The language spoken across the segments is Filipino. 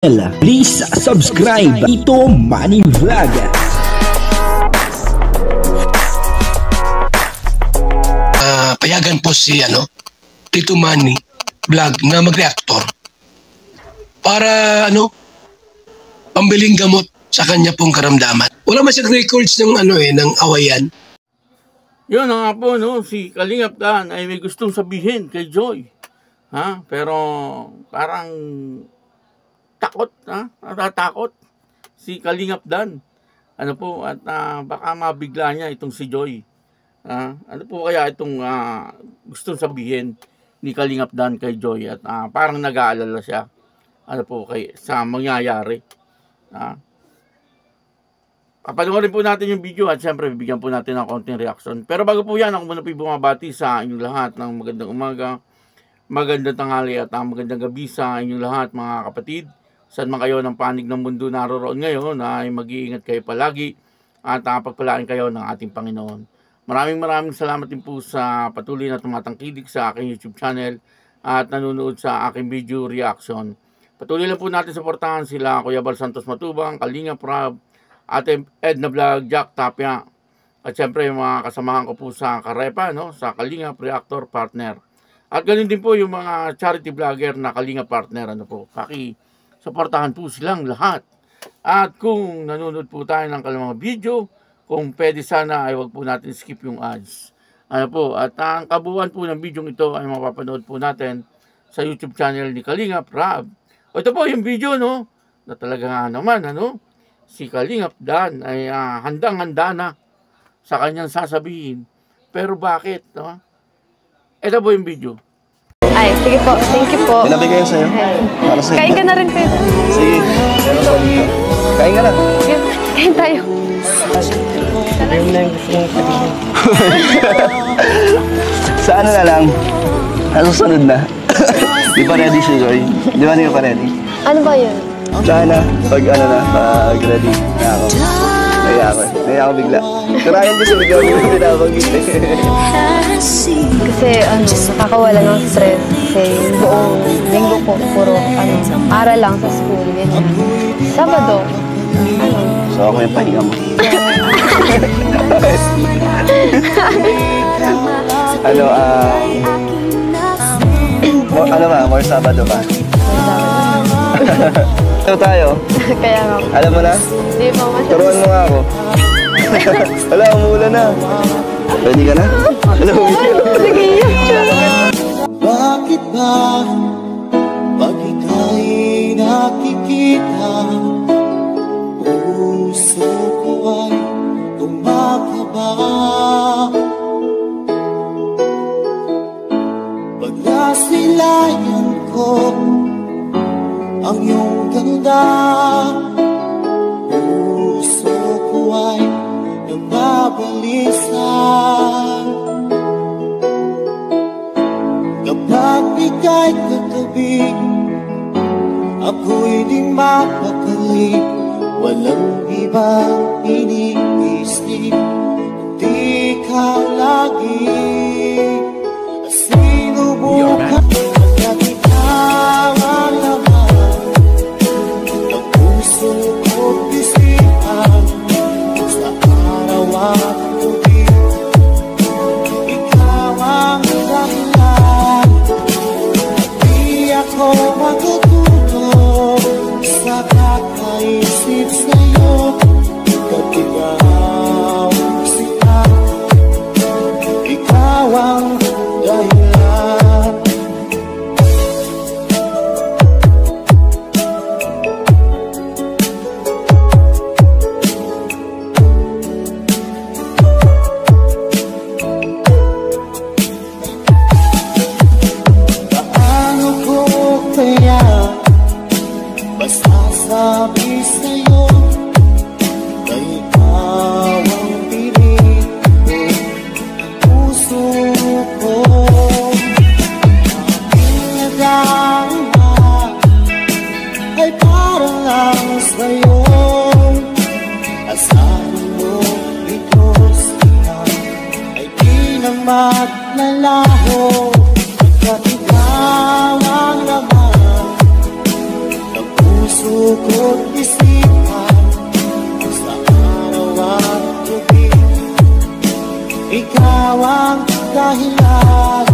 Please subscribe Tito Manny Vlog. Payagan po si Tito Manny Vlog na mag-reactor para pambiling gamot sa kanya pong karamdaman. Wala man siyang records ng ng awayan. Yun nga po, si Kalingap Dan ay may gustong sabihin kay Joy. Pero parang takot, natatakot si Kalingap Dan. At baka mabigla niya itong si Joy. Ano po kaya itong gustong sabihin ni Kalingap Dan kay Joy at parang nag-aalala siya sa mangyayari. Papanoorin po natin yung video at syempre bibigyan po natin ng konting reaction. Pero bago po yan, ako muna po bumabati sa inyong lahat ng magandang umaga, magandang tanghali at magandang gabi sa inyong lahat mga kapatid. Saan man kayo ng panig ng mundo naroroon ngayon ay mag-iingat kayo palagi at pagpalain kayo ng ating Panginoon. Maraming salamat din po sa patuloy na tumatangkilik sa aking YouTube channel at nanonood sa aking video reaction. Patuloy lang po natin suportahan sila Kuya Bal Santos Matubang, Kalingap Rab, Ate Edna Vlog, Jack Tapia, at syempre yung mga kasamahan ko po sa Karepa, sa Kalingap Reactor Partner. At ganun din po yung mga charity vlogger na Kalingap Partner, suportahan po silang lahat. At kung nanonood po tayo ng mga video, kung pwede sana ay wag po natin skip yung ads. At ang kabuuan po ng video ito ay mapapanood po natin sa YouTube channel ni Kalingap Rab. Ito po yung video, na talaga naman, si Kalingap Dan ay handang-handa na sa kanyang sasabihin. Pero bakit? Ito po yung video. Ay, sige po. Thank you po. Pinabigay sa'yo. Para sa'yo. Kain ka na rin, Pedro. Sige. Kain ka na. Kain tayo. Sa na lang? Nasusunod na. Di pa ready si Joy? Di ba hindi pa ready? Ano ba yun? Sana, pag ready na ako. Naya ako bigla. Karayan kasi bigla ko yung pinabanggit Kasi nakakawala ng stress. Kasi buong linggo ko, puro aral lang sa school. Sabado, So ako yung pahinga mo. More Sabado ba? Ano tayo? Kaya nga. Alam mo na? Hindi pa masyadong. Turuan mo nga ako. Wala, umuulan na. Ready ka na? Alam mo, Sige, bakit ba pag ika'y nakikita, puso ko ay tumakaba? Pag nasilayan ko ang iyong ganda, puso ko ay nababalisan. Kapag ika'y katabi, ako'y di mapakali. Walang ibang iniisip, di ka lagi. Sinubukan at ikaw ang laman ng puso ko't isipan. Sa araw at gabi, ikaw ang dahilan. Di ako matututo sa kakaisip sa'yo. Ba't ikaw sila, ikaw ang dahilan. Paano ko kaya masasabi sa'yo na ikaw ang piling ko, puso ko? Aking nadama ay para lang sa'yo. Asahan mo ito sila ay di na maglalaho. Pagkat ikaw ang laman ng puso puso ko't isipan sa araw at gabi. Ikaw ang dahilan,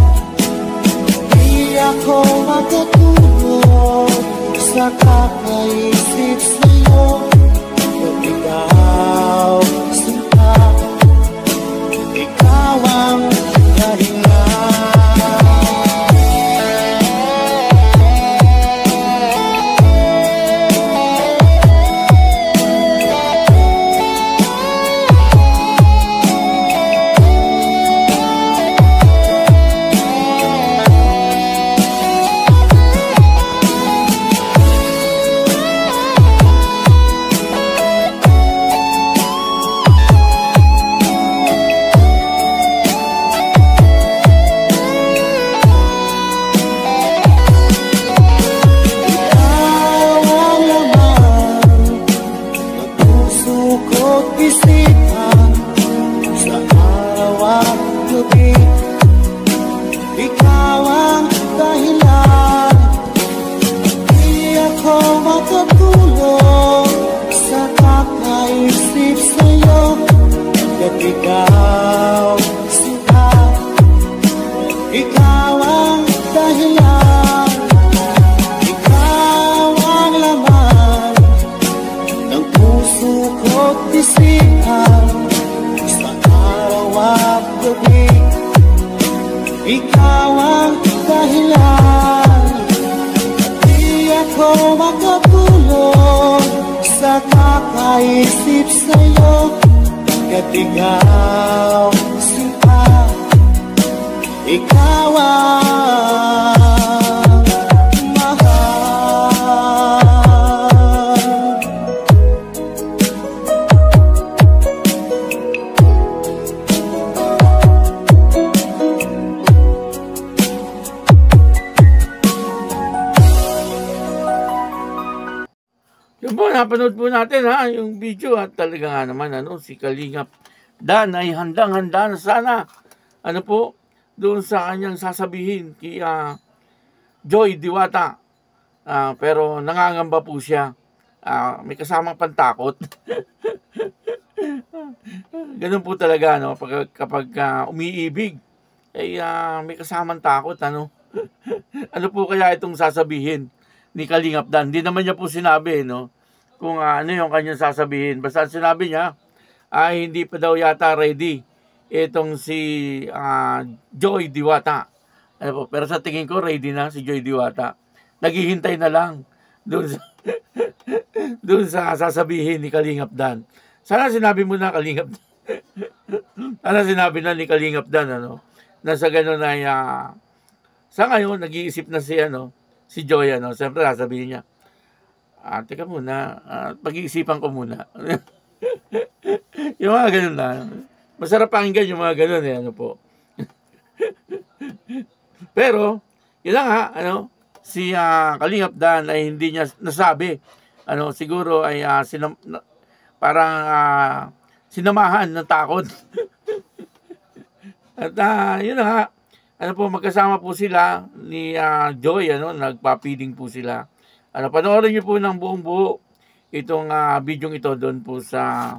di ako makatulog sa kakaisip sa'yo. Kung ikaw sinta, ikaw ang dahilan. Ikaw ang dahilan, di ako makatulog sa kakaisip sa'yo. At ikaw sinta, ikaw ang dahilan, ikaw ang laman ng puso ko't isipan sa araw at gabi. Ikaw ang dahilan, di ako makatulog sa kakaisip sa'yo. At ikaw sinta, ikaw ang mahal. Yung po, napanood po natin ha, yung video at talaga nga naman si Kalingap Dan ay handang-handa na sana doon sa kanyang sasabihin kay Joy Diwata. Pero nangangamba po siya. May kasamang pantakot. Ganun po talaga kapag umiibig ay may kasamang takot ano po kaya itong sasabihin ni Kalingap Dan? Hindi naman niya po sinabi kung ano yung kanyang sasabihin. Basta sinabi niya ay hindi pa daw yata ready itong si Joy Diwata. Pero sa tingin ko ready na si Joy Diwata. Naghihintay na lang doon sa sasabihin ni Kalingap Dan. Sana sinabi mo na Kalingap Dan. Sana sinabi na ni Kalingap Dan na sa ganun ay sa ngayon nag-iisip na si Joy siyempre sasabihin niya, teka muna, pag-iisipan ko muna. Yung mga ganun na. Masarap pakinggan yung mga ganun po. Pero, yun lang si Kalingap Dan ay hindi niya nasabi. Siguro ay parang sinamahan ng takot. At yun na magkasama po sila ni Joy, nagpa-feeding po sila. Panoorin niyo po ng buong buo itong video ito doon po sa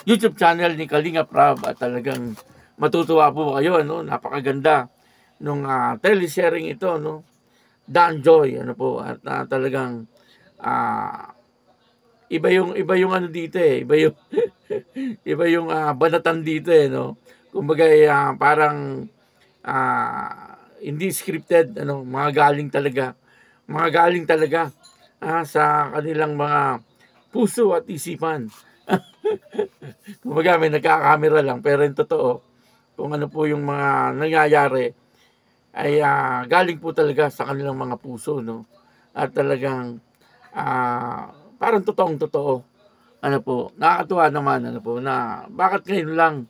YouTube channel ni Kalingap Rab at talagang matutuwa po kayo. Napakaganda nung telesharing ito, Dan Joy, at talagang iba yung dito iba yung iba yung banatan dito kumbaga parang hindi scripted mga galing talaga sa kanilang mga puso at isipan. Kumbaga may nagkakamera lang pero yung totoo kung ano po yung mga nangyayari ay galing po talaga sa kanilang mga puso at talagang parang totoong-totoo. Nakakatuwa naman na bakit ngayon lang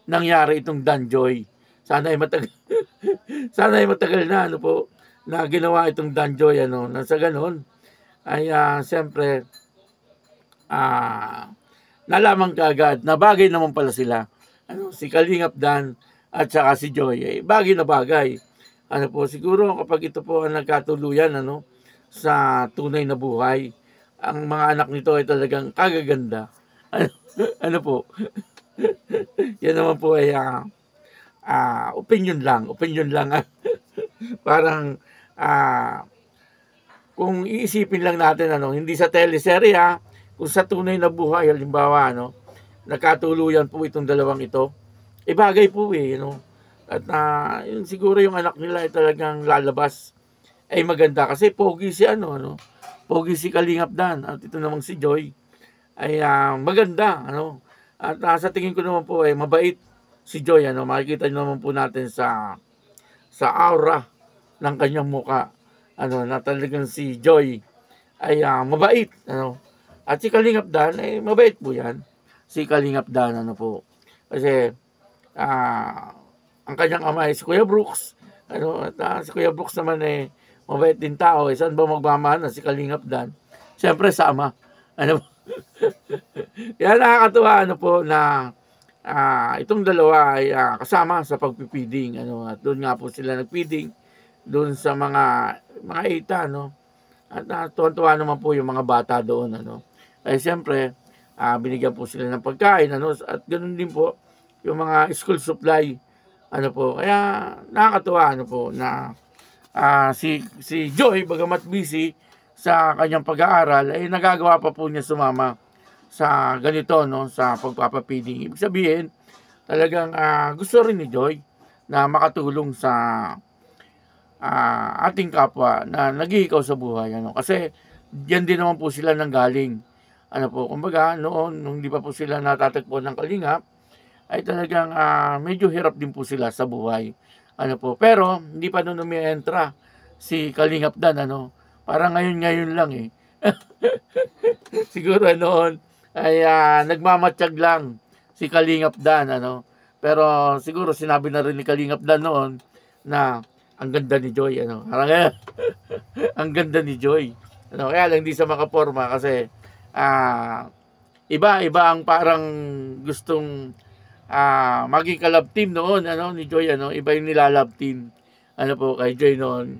nangyari itong Dan Joy. Sana ay matagal na na ginawa itong Dan Joy na sa ganun ay siyempre nalaman kaagad na bagay naman pala sila. Si Kalingap Dan at saka si Joy ay bagay na bagay. Siguro kapag ito po ang nagkatuluyan sa tunay na buhay ang mga anak nito ay talagang kagaganda. Ano po? Yan naman po ay opinion lang. Parang kung iisipin lang natin, hindi sa teleserye, kung sa tunay na buhay, halimbawa, nagkatuluyan po itong dalawang ito, bagay po At yun, siguro yung anak nila ay talagang lalabas ay maganda kasi pogi si pogi si Kalingap Dan, at ito namang si Joy ay maganda, At sa tingin ko naman po ay mabait si Joy, makikita nyo naman po natin sa aura ng kanyang muka, na talagang si Joy ay mabait, At si Kalingap Dan ay mabait po yan. Si Kalingap Dan, po. Kasi ang kanyang ama ay si Kuya Brooks, at si Kuya Brooks naman ay mabait din tao. Saan ba magmamahal na si Kalingap Dan? Siyempre sa ama. Kaya nakakatuwa po na itong dalawa ay kasama sa pagpipiding, at doon nga po sila nagpiding doon sa mga ita, at tuwan-tuwa naman po yung mga bata doon, Ay siyempre binigyan po sila ng pagkain, at ganoon din po yung mga school supply, po. Kaya nakakatuwa po na si Joy, bagamat busy sa kanyang pag-aaral, ay nagagawa pa po niya sumama sa ganito, sa pagpapapiding. Ibig sabihin, talagang gusto rin ni Joy na makatulong sa ating kapwa na naghihikaw sa buhay, kasi diyan din naman po sila nanggaling. Kumbaga, noon, nung di pa po sila natatagpuan ng Kalingap, ay talagang medyo hirap din po sila sa buhay. Pero hindi pa noon umientra si Kalingap Dan, parang ngayon lang Siguro noon ay nagmamatsyag lang si Kalingap Dan, Pero siguro sinabi na rin ni Kalingap Dan noon na ang ganda ni Joy, Parang ang ganda ni Joy. Kaya lang hindi sa makaporma kasi iba ang parang gustong maging ka-love team noon, ni Joy, iba yung nila-love team, po, kay Joy noon.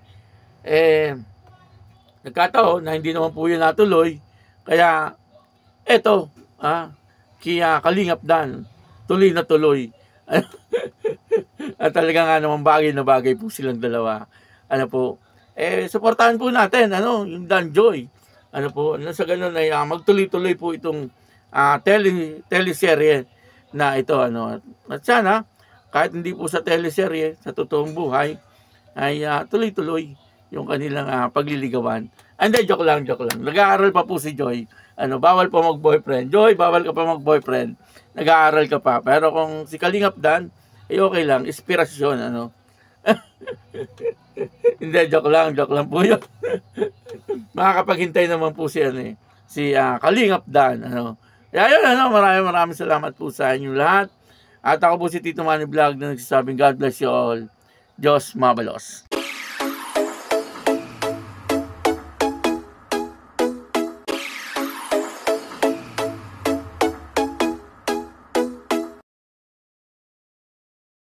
Nagkataon na hindi naman po yun natuloy, kaya, eto, kaya Kalingap Dan, tuloy na tuloy. At talaga nga naman bagay na bagay po silang dalawa, po. Suportahan po natin, yung Dan Joy, po, sa ganun ay magtuloy-tuloy po itong teleserye na ito, At sana, kahit hindi po sa teleserye, sa totoong buhay, ay tuloy-tuloy yung kanilang pagliligawan. Hindi, joke lang. Nag-aaral pa po si Joy. Bawal pa mag-boyfriend. Joy, bawal ka pa mag-boyfriend. Nag-aaral ka pa. Pero kung si Kalingap Dan, okay lang. Inspirasyon, Hindi, joke lang po yun. Makakapaghintay naman po si Kalingap Dan, Kaya yun, maraming salamat po sa inyong lahat. At ako po si Tito Manny Vlog na nagsasabing God bless you all. Diyos mabalos.